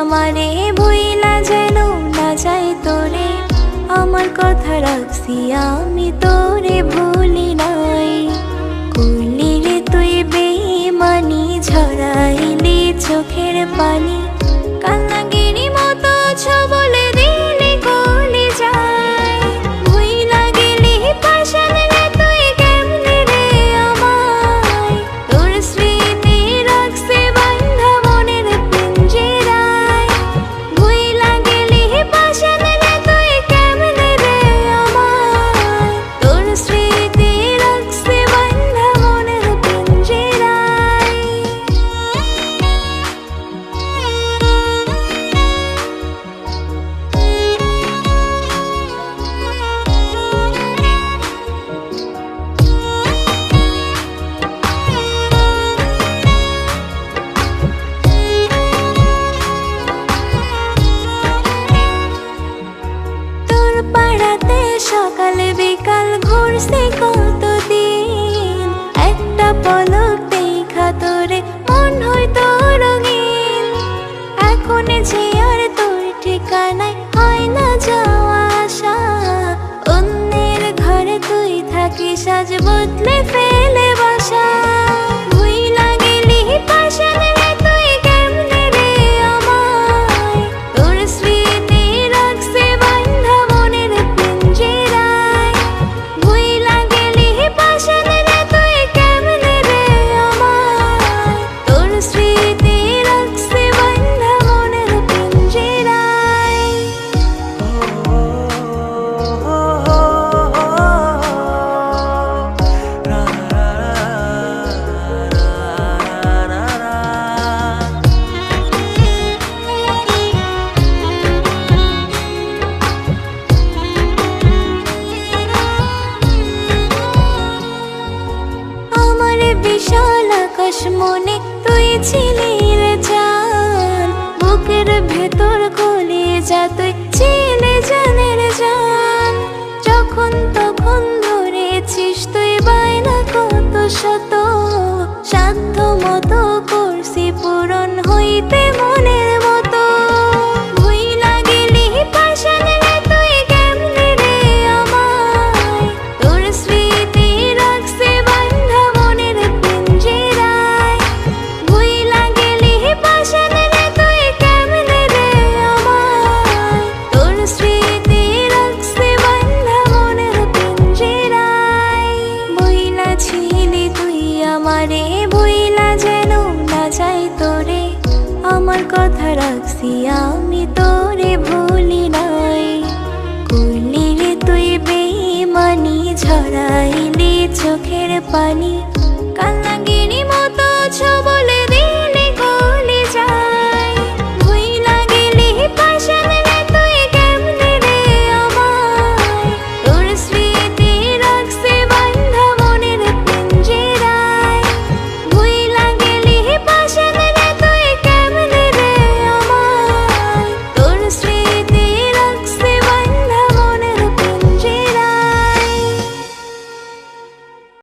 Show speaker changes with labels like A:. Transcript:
A: আমারে ভুইলা যেন না যাই তোরে, আমার কথা রাখছি আমি তোরে ভুলি নাই। করলি রে তুই বেইমানি, ঝরাইলি চোখের পানি, কান্নাগিরি মতো ছবলে দিলি কলি যায়। ভুইলা গেলি পাশান রে তুই কেমনে রে আমায়, তোর স্মৃতি রাখছে বান্ধা মনের পিঞ্জিরায়। ভুইলা গেলি পাশান রে তুই কেমনে রে আমায়, তোর স্মৃতি রাখছে বান্ধা মনের পিঞ্জিরায়। তোর পাড়াতে সকাল বিকাল ঘুরছে কতদিন, একটা পলক দেখা তোরে মন হইতো রঙিন। এখন যে আর তোর ঠিকানায় হয় না যাওয়া আসা, অন্যের ঘরে তুই থাকিস আজ বদলে ফেলে বাসা। ভুইলা গেলি পাশান রে তুই কেমনে রে আমায়, তোর স্মৃতি রাখছে বান্ধা মনের পিঞ্জিরায়। ভুইলা গেলি পাশান রে তুই কেমনে রে আমায়, তোর স্মৃতি রাখছে বান্ধা মনের পিঞ্জিরায়। আমার বিশাল আকাশ মনে তুই ছিলি রে জান, বুকের ভেতর গলে যা তুই ছিলে জানের জান। যখন তখন ধরেছিস তুই বায়না কত শত, সাধ্য মতো করছি পূরণ হইতে মনের মতো। ভুইলা গেলি পাশান রে তুই কেমনে রে আমায়, তোর স্মৃতি রাখছে বান্ধা মনের পিঞ্জিরায়। ভুইলা গেলি পাশান রে তুই কেমনে রে আমায়, তোর স্মৃতি রাখছে বান্ধা মনের পিঞ্জিরায়। ভুইলা ছিলি তুই আমারে, ভুইলা যেন না যাই তোরে, আমার কথা রাখছি আমি তোরে ভুলি নাই। করলি রে তুই বেইমানি, ঝরাইলি চোখের পানি, কান্নাগিরি মতো ছবলে